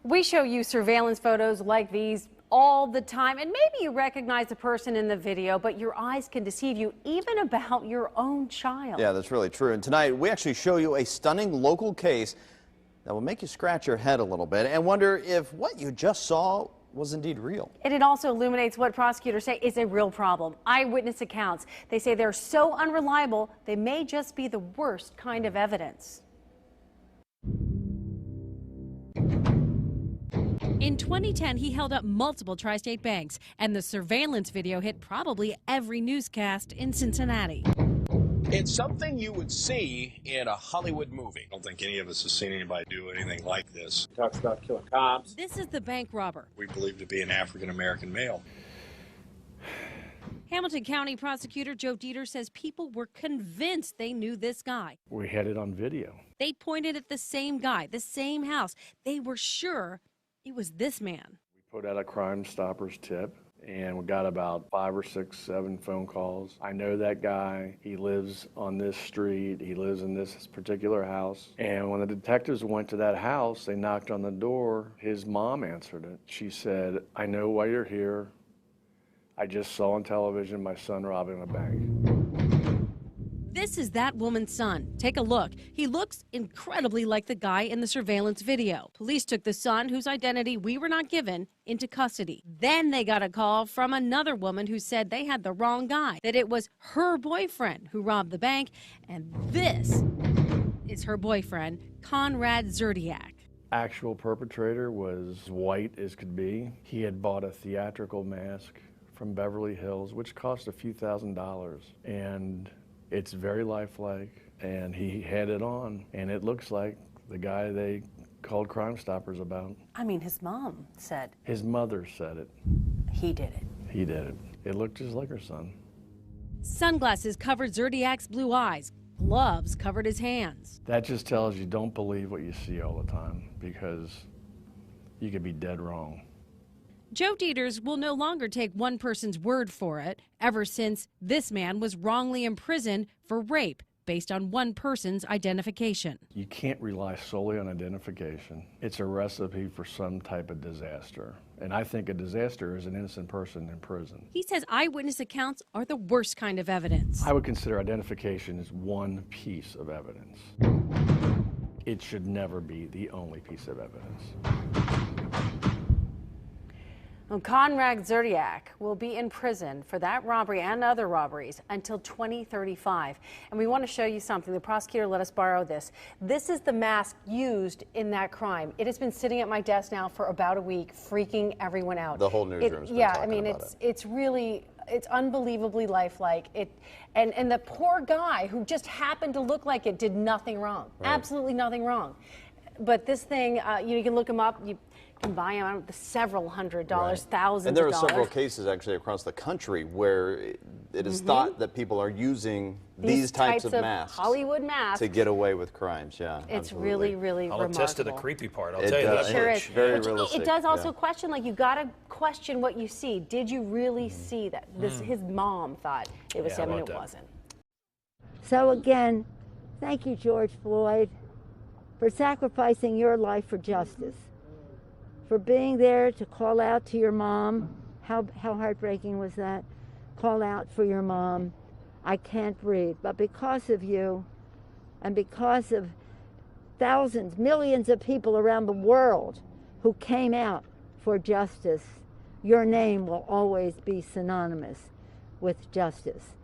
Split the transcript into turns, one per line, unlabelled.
We show you surveillance photos like these all the time, and maybe you recognize the person in the video, but your eyes can deceive you even about your own child.
Yeah, that's really true. And tonight we actually show you a stunning local case that will make you scratch your head a little bit and wonder if what you just saw was indeed real.
And it also illuminates what prosecutors say is a real problem. Eyewitness accounts. They say they're so unreliable, they may just be the worst kind of evidence.
In 2010, he held up multiple tri-state banks, and the surveillance video hit probably every newscast in Cincinnati.
It's something you would see in a Hollywood movie. I don't think any of us has seen anybody do anything like this.
He talks about killing cops.
This is the bank robber.
We believe to be an African-American male.
Hamilton County prosecutor Joe Dieter says people were convinced they knew this guy.
We had it on video.
They pointed at the same guy, the same house. They were sure it was this man.
We put out a Crime Stoppers tip, and we got about 5 or 6, 7 phone calls. I know that guy. He lives on this street. He lives in this particular house. And when the detectives went to that house, they knocked on the door. His mom answered it. She said, "I know why you're here. I just saw on television my son robbing a bank."
This is that woman's son. Take a look. He looks incredibly like the guy in the surveillance video. Police took the son, whose identity we were not given, into custody. Then they got a call from another woman who said they had the wrong guy, that it was her boyfriend who robbed the bank, and this is her boyfriend, Conrad Zerdiak.
Actual perpetrator was white as could be. He had bought a theatrical mask from Beverly Hills, which cost a few $1,000s. And it's very lifelike, and he had it on, and it looks like the guy they called Crime Stoppers about.
I mean, his mom said.
His mother said it.
He did it.
He did it. It looked just like her son.
Sunglasses covered Zerdiak's blue eyes. Gloves covered his hands.
That just tells you don't believe what you see all the time, because you could be dead wrong.
Joe Dieters will no longer take one person's word for it, ever since this man was wrongly imprisoned for rape based on one person's identification.
You can't rely solely on identification. It's a recipe for some type of disaster. And I think a disaster is an innocent person in prison.
He says eyewitness accounts are the worst kind of evidence.
I would consider identification as one piece of evidence. It should never be the only piece of evidence.
Well, Conrad Zerdiak will be in prison for that robbery and other robberies until 2035. And we want to show you something. The prosecutor let us borrow this. This is the mask used in that crime. It has been sitting at my desk now for about a week, freaking everyone out.
The whole newsroom's been
yeah, I
talking
mean,
about
it's really, it's unbelievably lifelike. And the poor guy who just happened to look like it did nothing wrong. Right. Absolutely nothing wrong. But this thing, you can look him up. You can buy them out several $100s,
right.
Thousands of dollars.
And there are several cases actually across the country where it is thought that people are using these types of masks,
Hollywood masks,
to get away with crimes. Yeah,
it's really, really
I'll
remarkable.
attest to the creepy part. I'll
It
tell you
does.
that.
Sure
much.
is.
Very
But
realistic.
It does also question, like, you got to question what you see. Did you really see that? His mom thought it was him, and it wasn't.
So again,
Thank you, George Floyd, for sacrificing your life for justice, for being there to call out to your mom. How heartbreaking was that? Call out for your mom. I can't breathe. But because of you, and because of thousands, millions of people around the world who came out for justice, your name will always be synonymous with justice.